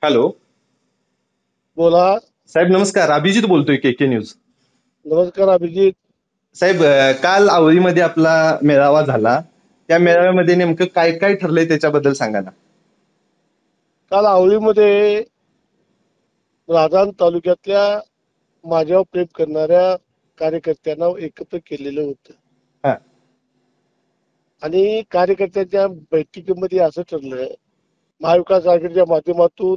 Hello. बोला. साहेब नमस्कार. अभिजित बोलतोय के न्यूज. नमस्कार अभिजित साहेब, काल आवळीमध्ये आपला मेळावा झाला. त्या मेळाव्यामध्ये नेमकं काय काय ठरलंय त्याच्याबद्दल सांगा ना. काल आवळीमध्ये राधान तालुक्यातल्या माझ्यावर प्रेम करणाऱ्या कार्यकर्त्यांना एकत्र केलेलं होतं हा. आणि कार्यकर्त्यांच्या बैठकीमध्ये असं ठरलं, महाविकास आघाडीच्या माध्यमातून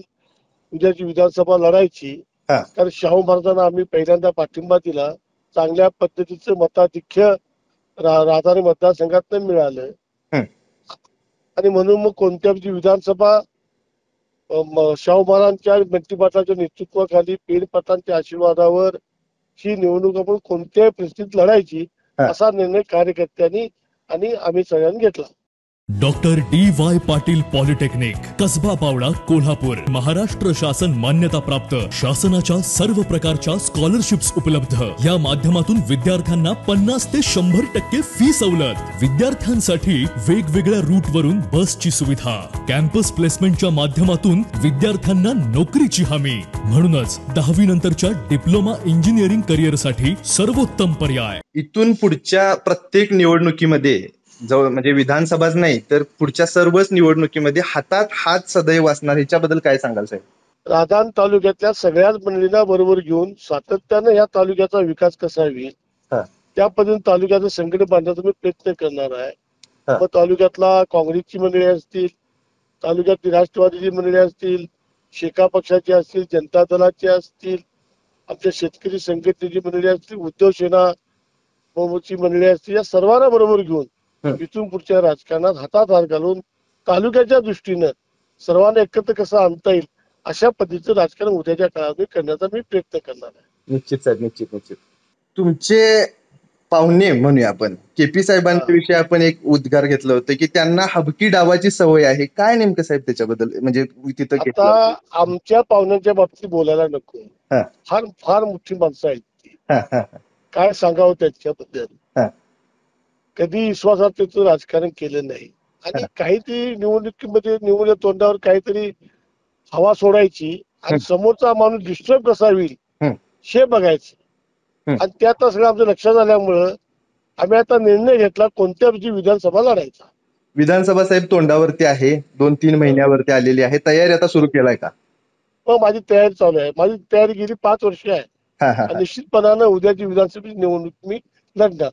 उद्याची विधानसभा लढायची. हा. कारण शाहू महाराजांना आम्ही पहिल्यांदा पाठिंबा दिला, चांगल्या पद्धतीचं मताधिक्य राधाने मतदारसंघात मिळालं. हं. आणि म्हणून मग कोणत्या विधानसभा शाहू महाराजांच्या मंत्रिमंडळाच्या नेतृत्वाखाली पेड पाटलांच्या आशीर्वादावर ही निवडणूक आपण कोणत्याही परिस्थितीत लढायची असा निर्णय कार्यकर्त्यांनी आणि आम्ही सगळ्यांनी घेतला. Doctor D Y. Patil polytechnic, Kasba Bawda, Kolhapur. Maharashtra शासन मान्यता प्राप्त, शासनाच्या सर्व प्रकारच्या स्कॉलरशिप्स उपलब्ध. या माध्यमातून विद्यार्थ्यांना 50 ते 100% फी सवलत. विद्यार्थ्यांसाठी वेगवेगळ्या रूट वरून बसची सुविधा. कॅम्पस प्लेसमेंटच्या माध्यमातून विद्यार्थ्यांना नोकरीची हमी. म्हणूनच 10वी नंतरच्या डिप्लोमा इंजिनिअरिंग करिअरसाठी सर्वोत्तम पर्याय. इथून पुढच्या प्रत्येक निवडणुकीमध्ये जवळ म्हणजे विधानसभाच नाही तर पुढच्या सर्वच निवडणुकीमध्ये हातात हात सदैव असणार, ह्याच्याबद्दल काय सांगाल साहेब? राधान तालुक्यातल्या सगळ्याच मंडळींना बरोबर घेऊन सातत्यानं या तालुक्याचा विकास कसा होईल त्या पद्धतीने तालुक्याचं संघटन बांधण्याचा मी प्रयत्न करणार आहे. मग तालुक्यातला काँग्रेसची मंडळी असतील, तालुक्यातली राष्ट्रवादीची मंडळी असतील, शेका पक्षाची असतील, जनता दलाची असतील, आमच्या शेतकरी संघटनेची मंडळी असतील, उद्धव सेना ची मंडळी असतील, या सर्वांना बरोबर घेऊन इथून पुढच्या राजकारणात हातात हात घालून तालुक्याच्या दृष्टीनं सर्वांना एकत्र कसं आणता येईल अशा पद्धतीचं राजकारण उद्याच्या काळात करण्याचा मी प्रयत्न करणार आहे. निश्चित साहेब, निश्चित निश्चित. तुमचे पाहुणे म्हणूया आपण, केपी साहेबांच्या विषयी आपण एक उद्गार घेतलं होतं की त्यांना हबकी डावाची सवय आहे. काय नेमकं साहेब त्याच्याबद्दल म्हणजे तिथं आता आमच्या पाहुण्यांच्या बाबतीत बोलायला नको. फार फार मोठी माणसं आहेत ती. काय सांगावं त्याच्याबद्दल. कधी विश्वासाचं राजकारण केलं नाही आणि काहीतरी निवडणुकीमध्ये निवडल्या तोंडावर काहीतरी हवा सोडायची आणि समोरचा माणूस डिस्टर्ब कसा होईल हे बघायचं. आणि त्यात सगळं आमचं लक्षात आल्यामुळं आम्ही आता निर्णय घेतला कोणत्या विधानसभा लढायचा. विधानसभा साहेब तोंडावरती आहे, 2-3 महिन्यावरती आलेली आहे. तयारी आता सुरू केलाय का? हो, माझी तयारी चालू आहे. माझी तयारी गेली 5 वर्ष आहे. निश्चितपणानं उद्याची विधानसभेची निवडणूक मी लढणार.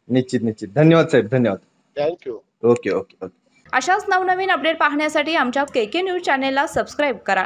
निश्चित निश्चित. धन्यवाद साहेब, धन्यवाद. थँक्यू. Okay okay okay. अशाच नवनवीन अपडेट पाहण्यासाठी आमच्या के न्यूज चॅनेलला सबस्क्राईब करा.